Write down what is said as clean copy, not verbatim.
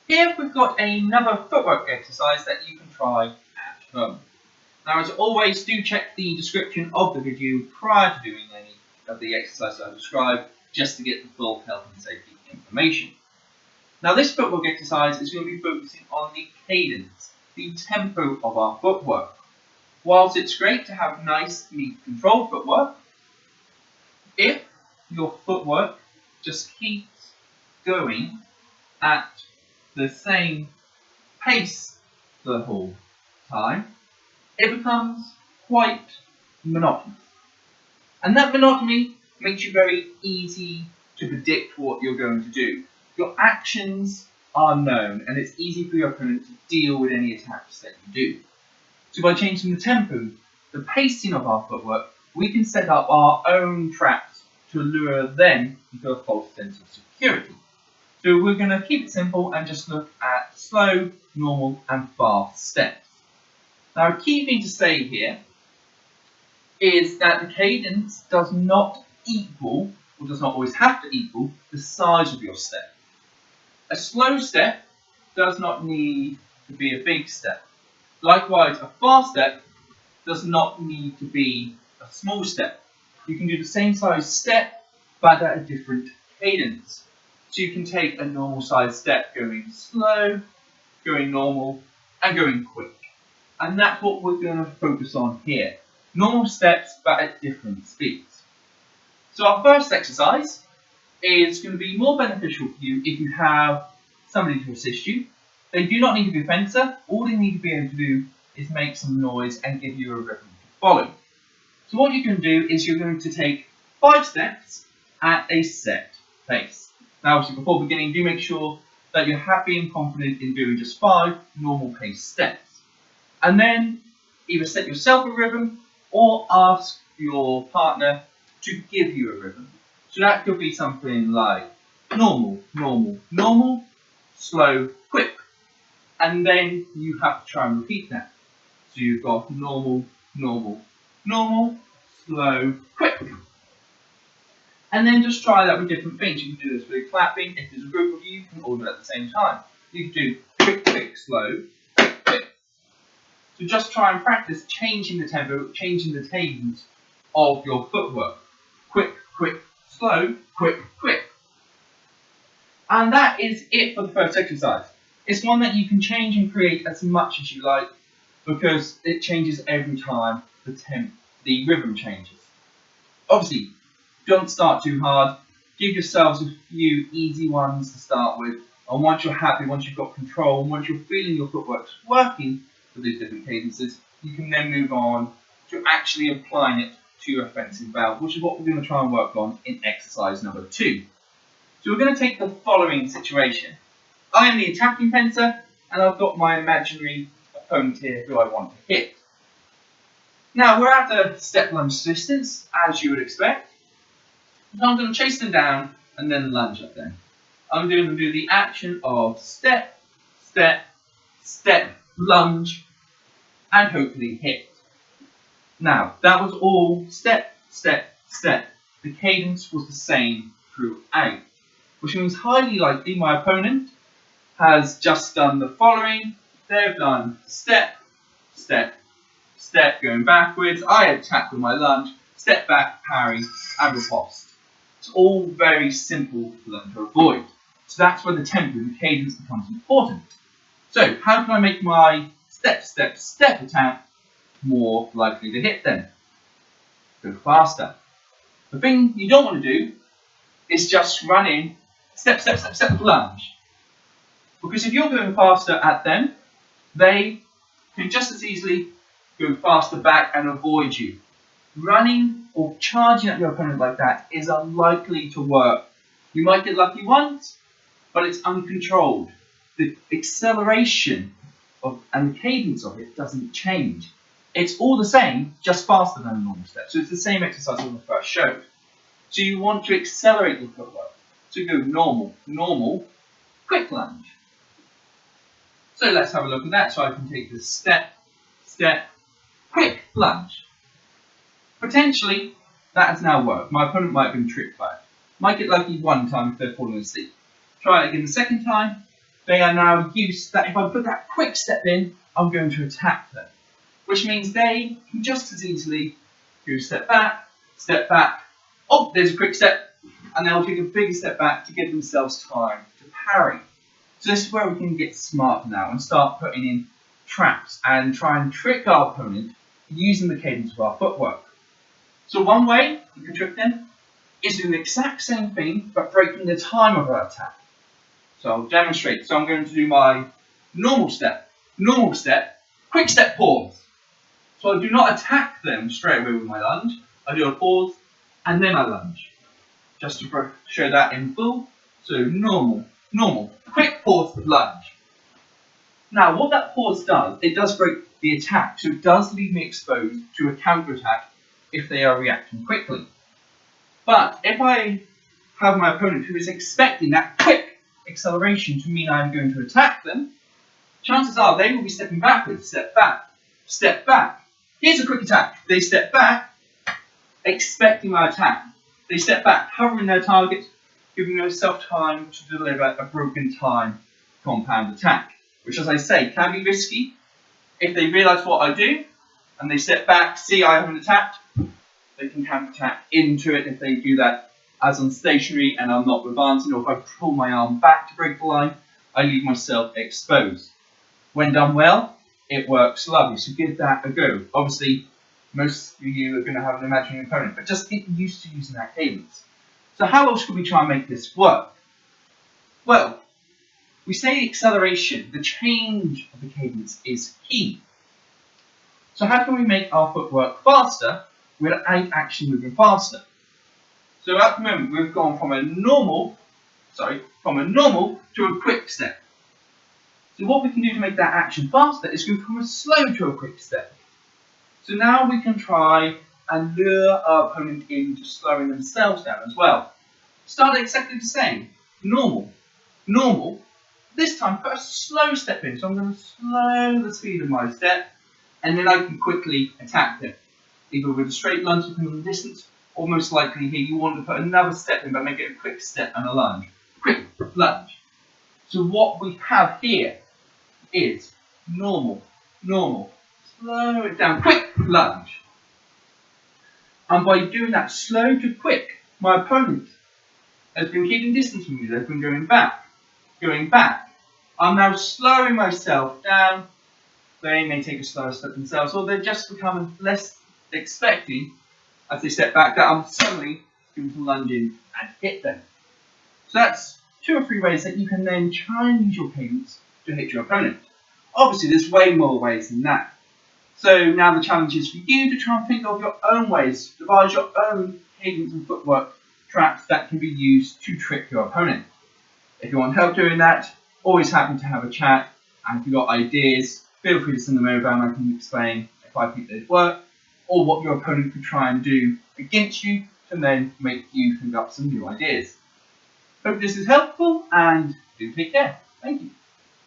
Here we've got another footwork exercise that you can try at home. Now, as always, do check the description of the video prior to doing any of the exercises I described, just to get the full health and safety information. Now, this footwork exercise is going to be focusing on the cadence, the tempo of our footwork. Whilst it's great to have nice, neat, controlled footwork, if your footwork just keeps going at the same pace the whole time, it becomes quite monotonous. And that monotony makes it very easy to predict what you're going to do. Your actions are known, and it's easy for your opponent to deal with any attacks that you do. So by changing the tempo, the pacing of our footwork, we can set up our own traps to lure them into a false sense of security. So we're going to keep it simple and just look at slow, normal and fast steps. Now, a key thing to say here is that the cadence does not equal, or does not always have to equal, the size of your step. A slow step does not need to be a big step. Likewise, a fast step does not need to be a small step. You can do the same size step, but at a different cadence. So you can take a normal size step going slow, going normal, and going quick. And that's what we're going to focus on here. Normal steps, but at different speeds. So our first exercise is going to be more beneficial for you if you have somebody to assist you. They do not need to be a fencer. All they need to be able to do is make some noise and give you a rhythm to follow. So what you can do is you're going to take 5 steps at a set pace. Now, obviously, before beginning, do make sure that you're happy and confident in doing just 5 normal pace steps. And then either set yourself a rhythm or ask your partner to give you a rhythm. So that could be something like normal, normal, normal, slow, quick. And then you have to try and repeat that. So you've got normal, normal, normal, slow, quick. And then just try that with different things. You can do this with clapping. If there's a group of you, you can all do it at the same time. You can do quick, quick, slow, quick, quick. So just try and practice changing the tempo, changing the cadence of your footwork. Quick, quick, slow, quick, quick. And that is it for the first exercise. It's one that you can change and create as much as you like, because it changes every time the rhythm changes. Obviously, don't start too hard. Give yourselves a few easy ones to start with. And once you're happy, once you've got control, and once you're feeling your footwork's working with these different cadences, you can then move on to actually applying it to your offensive bout, which is what we're going to try and work on in exercise number 2. So we're going to take the following situation. I am the attacking fencer, and I've got my imaginary opponent here who I want to hit. Now, we're at a step lunge distance, as you would expect. So I'm going to chase them down and then lunge at them. I'm going to do the action of step, step, step, lunge, and hopefully hit. Now, that was all step, step, step. The cadence was the same throughout, which means highly likely my opponent has just done the following. They've done step, step, step, going backwards. I attack with my lunge, step back, parry, and riposte. It's all very simple for them to avoid. So that's where the tempo and the cadence becomes important. So how can I make my step, step, step attack more likely to hit them? Go faster. The thing you don't want to do is just run in, step, step, step, step, lunge. Because if you're going faster at them, they can just as easily go faster back and avoid you. Running or charging at your opponent like that is unlikely to work. You might get lucky once, but it's uncontrolled. The acceleration and the cadence of it doesn't change. It's all the same, just faster than a normal step. So it's the same exercise on the first showed. So you want to accelerate your footwork. So go normal, normal, quick lunge. So let's have a look at that. So I can take the step, step, quick lunge. Potentially, that has now worked. My opponent might have been tricked by it. Might get lucky one time if they're falling asleep. Try it again the second time, they are now used that if I put that quick step in, I'm going to attack them. Which means they can just as easily do step back, oh, there's a quick step, and they'll take a bigger step back to give themselves time to parry. So this is where we can get smart now and start putting in traps and try and trick our opponent using the cadence of our footwork. So one way you can trick them is doing the exact same thing but breaking the time of our attack. So I'll demonstrate. So I'm going to do my normal step, quick step, pause. So I do not attack them straight away with my lunge. I do a pause and then I lunge. Just to show that in full. So normal, quick pause, lunge. Now what that pause does, it does break the attack. So it does leave me exposed to a counter attack if they are reacting quickly. But if I have my opponent who is expecting that quick acceleration to mean I'm going to attack them, chances are they will be stepping backwards, step back. Here's a quick attack. They step back, expecting my attack. They step back, covering their target, giving themselves time to deliver a broken time compound attack, which, as I say, can be risky. If they realise what I do, and they step back, see I haven't attacked, they can counter-attack into it. If they do that as I'm stationary and I'm not advancing, or if I pull my arm back to break the line, I leave myself exposed. When done well, it works lovely, so give that a go. Obviously, most of you are going to have an imaginary opponent, but just get used to using that cadence. So how else could we try and make this work? Well, we say acceleration, the change of the cadence is key. So how can we make our footwork faster without actually moving faster? So at the moment we've gone from a normal to a quick step. So what we can do to make that action faster is go from a slow to a quick step. So now we can try and lure our opponent into slowing themselves down as well. Start exactly the same. Normal. This time put a slow step in. So I'm going to slow the speed of my step, and then I can quickly attack them. Either with a straight lunge depending on the distance, or most likely here you want to put another step in but make it a quick step and a lunge. Quick lunge. So what we have here is normal, slow it down, quick lunge. And by doing that slow to quick, my opponent has been keeping distance from me, they've been going back. I'm now slowing myself down. They may take a slower step themselves, or they're just becoming less expecting as they step back that I'm suddenly going to lunge in and hit them. So that's 2 or 3 ways that you can then try and use your cadence to hit your opponent. Obviously, there's way more ways than that. So now the challenge is for you to try and think of your own ways, devise your own cadence and footwork traps that can be used to trick your opponent. If you want help doing that, always happy to have a chat. And if you've got ideas, feel free to send them over and I can explain if I think they'd work, or what your opponent could try and do against you to then make you think up some new ideas. Hope this is helpful and do take care. Thank you.